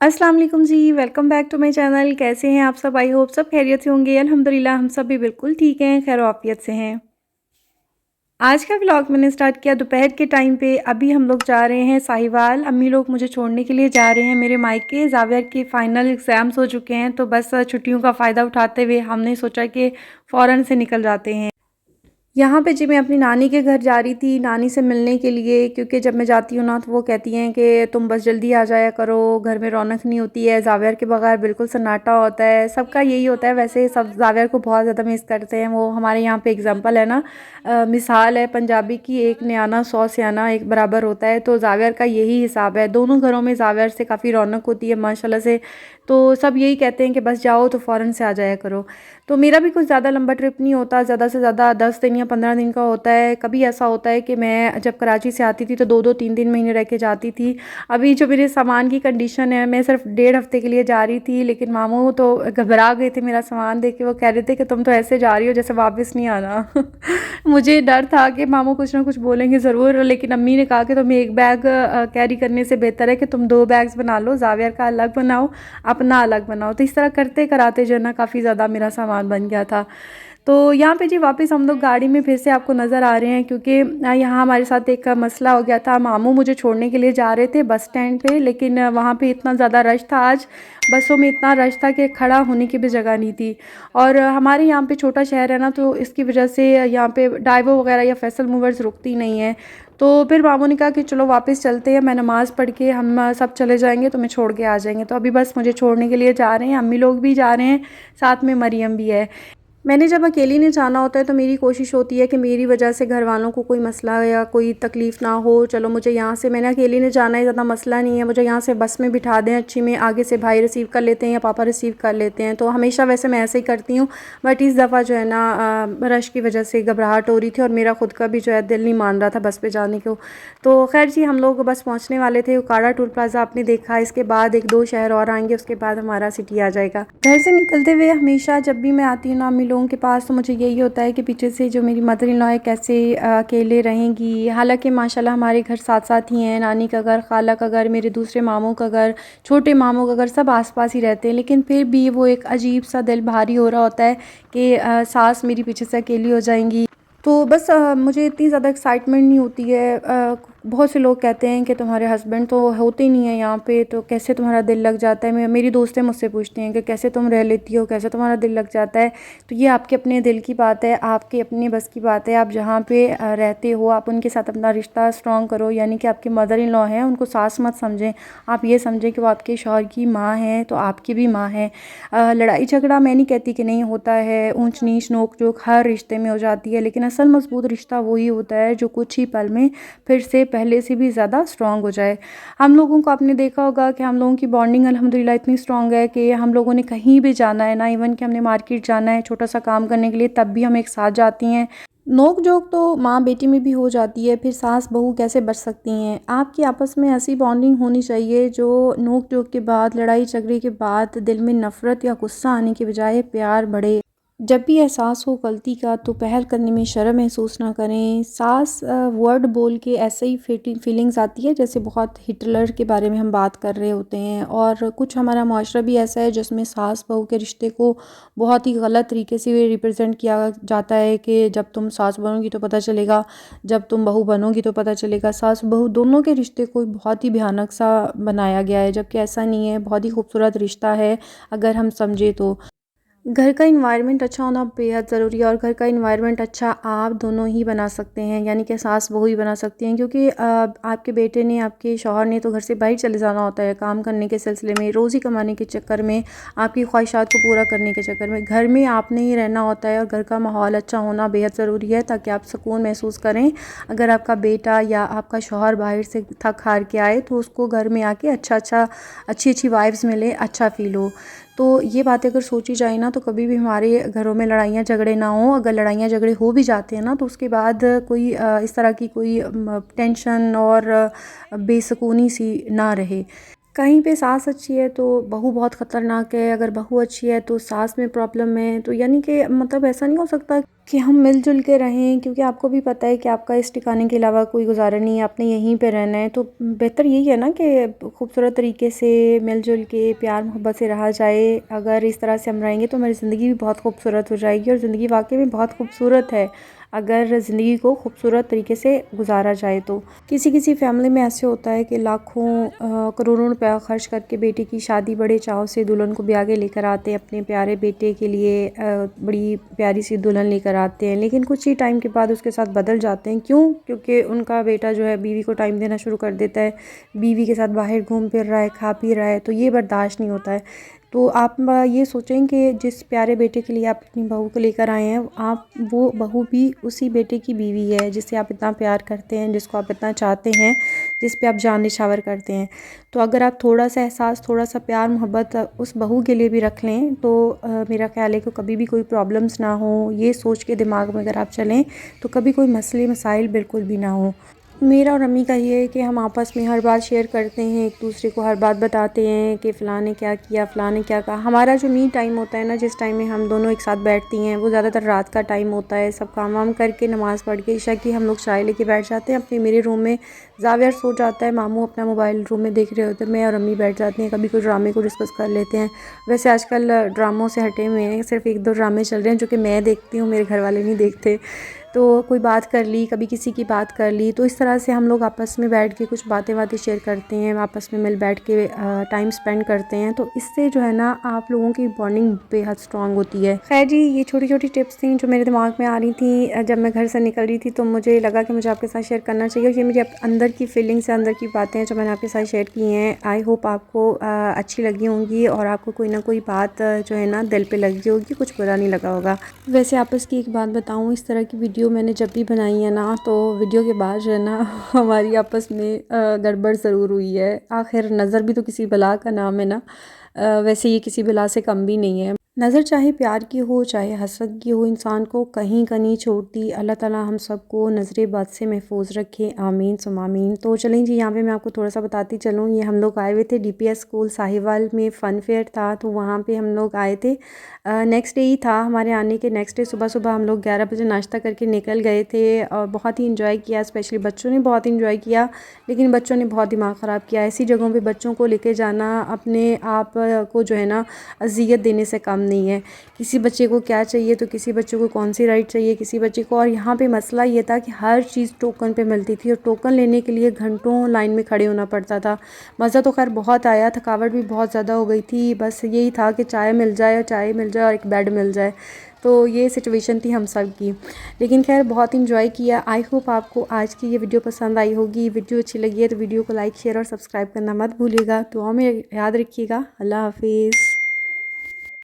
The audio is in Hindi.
अस्सलाम वालेकुम जी, welcome back to my channel. कैसे हैं आप सब? आई होप सब खैरियत से होंगे। अल्हम्दुलिल्लाह हम सब भी बिल्कुल ठीक हैं, खैर आफियत से हैं। आज का व्लॉग मैंने स्टार्ट किया दोपहर के टाइम पे। अभी हम लोग जा रहे हैं साहिवाल। अम्मी लोग मुझे छोड़ने के लिए जा रहे हैं मेरे मायके। ज़ावियर के फ़ाइनल एग्ज़ाम्स हो चुके हैं, तो बस छुट्टियों का फ़ायदा उठाते हुए हमने सोचा कि फ़ौरन से निकल जाते हैं। यहाँ पे जी मैं अपनी नानी के घर जा रही थी, नानी से मिलने के लिए, क्योंकि जब मैं जाती हूँ ना तो वो कहती हैं कि तुम बस जल्दी आ जाया करो, घर में रौनक नहीं होती है, ज़ावियर के बगैर बिल्कुल सन्नाटा होता है। सबका यही होता है, वैसे सब ज़ावियर को बहुत ज़्यादा मिस करते हैं। वो हमारे यहाँ पे एग्जांपल है ना, मिसाल है पंजाबी की, एक न्याना 100 स्याना एक बराबर होता है। तो ज़ावियर का यही हिसाब है, दोनों घरों में ज़ावियर से काफ़ी रौनक होती है माशाल्लाह से। तो सब यही कहते हैं कि बस जाओ तो फ़ौरन से आ जाया करो। तो मेरा भी कुछ ज़्यादा लंबा ट्रिप नहीं होता, ज़्यादा से ज़्यादा 10 दिन या 15 दिन का होता है। कभी ऐसा होता है कि मैं जब कराची से आती थी तो 2-2 3-3 महीने रह के जाती थी। अभी जो मेरे सामान की कंडीशन है, मैं सिर्फ 1.5 हफ्ते के लिए जा रही थी, लेकिन मामू तो घबरा गए थे मेरा सामान देख के। वो कह रहे थे कि तुम तो ऐसे जा रही हो जैसे वापस नहीं आना। मुझे डर था कि मामू कुछ ना कुछ बोलेंगे ज़रूर, लेकिन अम्मी ने कहा कि तुम एक बैग कैरी करने से बेहतर है कि तुम 2 बैग्स बना लो, ज़ावियर का अलग बनाओ, अपना अलग बनाओ। तो इस तरह करते कराते जो है ना काफ़ी ज़्यादा मेरा सामान बन गया था। तो यहाँ पे जी वापस हम लोग गाड़ी में फिर से आपको नज़र आ रहे हैं, क्योंकि यहाँ हमारे साथ एक मसला हो गया था। मामू मुझे छोड़ने के लिए जा रहे थे बस स्टैंड पे, लेकिन वहाँ पे इतना ज़्यादा रश था आज, बसों में इतना रश था कि खड़ा होने की भी जगह नहीं थी। और हमारे यहाँ पे छोटा शहर है ना, तो इसकी वजह से यहाँ पे डाइवो वगैरह या फैसल मूवर्स रुकती नहीं है। तो फिर मामू ने कहा कि चलो वापस चलते हैं, मैं नमाज़ पढ़ के हम सब चले जाएंगे, तुम्हें छोड़ के आ जाएंगे। तो अभी बस मुझे छोड़ने के लिए जा रहे हैं, अम्मी लोग भी जा रहे हैं, साथ में मरियम भी है। मैंने जब अकेली ने जाना होता है तो मेरी कोशिश होती है कि मेरी वजह से घर वालों को कोई मसला या कोई तकलीफ़ ना हो। चलो मुझे यहाँ से, मैंने अकेली ने जाना है, ज़्यादा मसला नहीं है, मुझे यहाँ से बस में बिठा दें अच्छी में, आगे से भाई रिसीव कर लेते हैं या पापा रिसीव कर लेते हैं। तो हमेशा वैसे मैं ऐसे ही करती हूँ, बट इस दफ़ा जो है ना रश की वजह से घबराहट हो रही थी और मेरा खुद का भी जो है दिल नहीं मान रहा था बस पे जाने को। तो खैर जी हम लोग बस पहुँचने वाले थे। उकाड़ा टूल प्लाज़ा आपने देखा, इसके बाद 1-2 शहर और आएंगे, उसके बाद हमारा सिटी आ जाएगा। घर से निकलते हुए हमेशा जब भी मैं आती हूँ ना अम्मी लोगों के पास, तो मुझे यही होता है कि पीछे से जो मेरी मदर इन लॉ है कैसे अकेले रहेंगी। हालांकि माशाल्लाह हमारे घर साथ साथ ही हैं, नानी का घर, खाला का घर, मेरे दूसरे मामों का घर, छोटे मामों का घर, सब आसपास ही रहते हैं। लेकिन फिर भी वो एक अजीब सा दिल भारी हो रहा होता है कि सास मेरी पीछे से अकेली हो जाएंगी। तो बस मुझे इतनी ज़्यादा एक्साइटमेंट नहीं होती है। बहुत से लोग कहते हैं कि तुम्हारे हस्बैंड तो होते ही नहीं है यहाँ पे, तो कैसे तुम्हारा दिल लग जाता है। मेरी दोस्तें मुझसे पूछती हैं कि कैसे तुम रह लेती हो, कैसे तुम्हारा दिल लग जाता है। तो ये आपके अपने दिल की बात है, आपके अपने बस की बात है। आप जहाँ पे रहते हो आप उनके साथ अपना रिश्ता स्ट्रॉन्ग करो। यानी कि आपके मदर इन लॉ हैं, उनको सास मत समझें, आप ये समझें कि वो आपके शौहर की माँ हैं, तो आपकी भी माँ है। लड़ाई झगड़ा मैं नहीं कहती कि नहीं होता है, ऊंच नीच नोक झोंक हर रिश्ते में हो जाती है, लेकिन असल मजबूत रिश्ता वही होता है जो कुछ ही पल में फिर से पहले से भी ज़्यादा स्ट्रॉन्ग हो जाए। हम लोगों को आपने देखा होगा कि हम लोगों की बॉन्डिंग अल्हम्दुलिल्लाह इतनी स्ट्रॉन्ग है कि हम लोगों ने कहीं भी जाना है ना, इवन कि हमने मार्केट जाना है छोटा सा काम करने के लिए, तब भी हम एक साथ जाती हैं। नोक झोंक तो माँ बेटी में भी हो जाती है, फिर सास बहू कैसे बच सकती हैं। आपकी आपस में ऐसी बॉन्डिंग होनी चाहिए जो नोक झोंक के बाद, लड़ाई झगड़े के बाद दिल में नफ़रत या गुस्सा आने के बजाय प्यार बढ़े। जब भी एहसास हो गलती का तो पहल करने में शर्म महसूस ना करें। सास वर्ड बोल के ऐसे ही फीलिंग्स आती है जैसे बहुत हिटलर के बारे में हम बात कर रहे होते हैं। और कुछ हमारा माशरा भी ऐसा है जिसमें सास बहू के रिश्ते को बहुत ही गलत तरीके से रिप्रेजेंट किया जाता है कि जब तुम सास बनोगी तो पता चलेगा, जब तुम बहू बनोगी तो पता चलेगा। सास बहू दोनों के रिश्ते को बहुत ही भयानक सा बनाया गया है, जबकि ऐसा नहीं है, बहुत ही खूबसूरत रिश्ता है अगर हम समझे तो। घर का इन्वायरमेंट अच्छा होना बेहद ज़रूरी है, और घर का इन्वायरमेंट अच्छा आप दोनों ही बना सकते हैं, यानी कि सास बहू ही बना सकती हैं। क्योंकि आपके बेटे ने, आपके शौहर ने तो घर से बाहर चले जाना होता है काम करने के सिलसिले में, रोज़ी कमाने के चक्कर में, आपकी ख्वाहिशात को पूरा करने के चक्कर में। घर में आपने ही रहना होता है और घर का माहौल अच्छा होना बेहद ज़रूरी है ताकि आप सुकून महसूस करें। अगर आपका बेटा या आपका शौहर बाहर से थक हार के आए तो उसको घर में आके अच्छी अच्छी वाइब्स मिले, अच्छा फ़ील हो। तो ये बातें अगर सोची जाए ना तो कभी भी हमारे घरों में लड़ाइयाँ झगड़े ना हो। अगर लड़ाइयाँ झगड़े हो भी जाते हैं ना तो उसके बाद कोई इस तरह की कोई टेंशन और बेसुकूनी सी ना रहे। कहीं पे सास अच्छी है तो बहू बहुत ख़तरनाक है, अगर बहू अच्छी है तो सास में प्रॉब्लम है। तो यानी कि मतलब ऐसा नहीं हो सकता कि हम मिलजुल के रहें, क्योंकि आपको भी पता है कि आपका इस ठिकाने के अलावा कोई गुजारा नहीं है, आपने यहीं पे रहना है। तो बेहतर यही है ना कि खूबसूरत तरीके से मिलजुल के प्यार मोहब्बत से रहा जाए। अगर इस तरह से हम रहेंगे तो हमारी ज़िंदगी भी बहुत खूबसूरत हो जाएगी, और ज़िंदगी वाकई में बहुत खूबसूरत है अगर ज़िंदगी को खूबसूरत तरीके से गुजारा जाए। तो किसी किसी फैमिली में ऐसे होता है कि लाखों करोड़ों रुपया खर्च करके बेटे की शादी बड़े चाव से दुल्हन को ब्याह के लेकर आते हैं, अपने प्यारे बेटे के लिए बड़ी प्यारी सी दुल्हन लेकर आते हैं। लेकिन कुछ ही टाइम के बाद उसके साथ बदल जाते हैं। क्यों? क्योंकि उनका बेटा जो है बीवी को टाइम देना शुरू कर देता है, बीवी के साथ बाहर घूम फिर रहा है, खा पी रहा है, तो ये बर्दाश्त नहीं होता है। तो आप ये सोचें कि जिस प्यारे बेटे के लिए आप अपनी बहू को लेकर आए हैं, आप वो बहू भी उसी बेटे की बीवी है जिसे आप इतना प्यार करते हैं, जिसको आप इतना चाहते हैं, जिस पे आप जान निछावर करते हैं। तो अगर आप थोड़ा सा एहसास, थोड़ा सा प्यार मोहब्बत उस बहू के लिए भी रख लें तो मेरा ख्याल है कि कभी भी कोई प्रॉब्लम्स ना हो। ये सोच के दिमाग में अगर आप चलें तो कभी कोई मसले मसाइल बिल्कुल भी ना हो। मेरा और अम्मी का ये है कि हम आपस में हर बात शेयर करते हैं, एक दूसरे को हर बात बताते हैं कि फ़लाँ ने क्या किया, फ़लाँ ने क्या कहा। हमारा जो मी टाइम होता है ना, जिस टाइम में हम दोनों एक साथ बैठती हैं, वो ज़्यादातर रात का टाइम होता है। सब काम वाम करके नमाज़ पढ़ के इशा की हम लोग चाय लेके बैठ जाते हैं अपने मेरे रूम में। ज़ावियर सो जाता है, मामू अपना मोबाइल रूम में देख रहे होते हैं, मैं और अम्मी बैठ जाते हैं, कभी कोई ड्रामे को डिस्कस कर लेते हैं। वैसे आजकल ड्रामों से हटे हुए हैं, सिर्फ एक दो ड्रामे चल रहे हैं जो कि मैं देखती हूँ, मेरे घर वाले नहीं देखते। तो कोई बात कर ली, कभी किसी की बात कर ली, तो इस तरह से हम लोग आपस में बैठ के कुछ बातें शेयर करते हैं, आपस में मिल बैठ के टाइम स्पेंड करते हैं। तो इससे जो है ना आप लोगों की बॉन्डिंग बेहद स्ट्रॉन्ग होती है। खैर जी, ये छोटी छोटी टिप्स थी जो मेरे दिमाग में आ रही थी जब मैं घर से निकल रही थी, तो मुझे लगा कि मुझे आपके साथ शेयर करना चाहिए। ये मेरी अंदर की फीलिंग्स है, अंदर की बातें हैं जो मैंने आपके साथ शेयर की हैं। आई होप आपको अच्छी लगी होंगी और आपको कोई ना कोई बात जो है ना दिल पे लगी होगी, कुछ बुरा नहीं लगा होगा। वैसे आपस की एक बात बताऊँ, इस तरह की वीडियो मैंने जब भी बनाई है ना, तो वीडियो के बाद जो है ना हमारी आपस में गड़बड़ ज़रूर हुई है। आखिर नज़र भी तो किसी बला का नाम है ना। वैसे ये किसी बला से कम भी नहीं है। नज़र चाहे प्यार की हो, चाहे हसद की हो, इंसान को कहीं का नहीं छोड़ती। अल्लाह ताला हम सबको नज़र बद से महफूज रखे, आमीन सुम आमीन। तो चलें जी, यहाँ पे मैं आपको थोड़ा सा बताती चलूँ। ये हम लोग आए हुए थे DPS स्कूल साहिवाल में, फ़न फेयर था, तो वहाँ पे हम लोग आए थे। नेक्स्ट डे ही था हमारे आने के। नेक्स्ट डे सुबह सुबह हम लोग 11 बजे नाश्ता करके निकल गए थे और बहुत ही इंजॉय किया। स्पेशली बच्चों ने बहुत इंजॉय किया, लेकिन बच्चों ने बहुत दिमाग ख़राब किया। ऐसी जगहों पे बच्चों को लेके जाना अपने आप को जो है ना अज़ियत देने से कम नहीं है। किसी बच्चे को क्या चाहिए तो किसी बच्चे को कौन सी राइड चाहिए किसी बच्चे को। और यहाँ पे मसला ये था कि हर चीज़ टोकन पे मिलती थी और टोकन लेने के लिए घंटों लाइन में खड़े होना पड़ता था। मज़ा तो खैर बहुत आया, थकावट भी बहुत ज़्यादा हो गई थी। बस यही था कि चाय मिल जाए और एक बेड मिल जाए। तो ये सिचुएशन थी हम सब की, लेकिन खैर बहुत इंजॉय किया। आई होप आपको आज की ये वीडियो पसंद आई होगी। वीडियो अच्छी लगी है तो वीडियो को लाइक शेयर और सब्सक्राइब करना मत भूलिएगा। दुआ में याद रखिएगा। अल्लाह हाफिज़।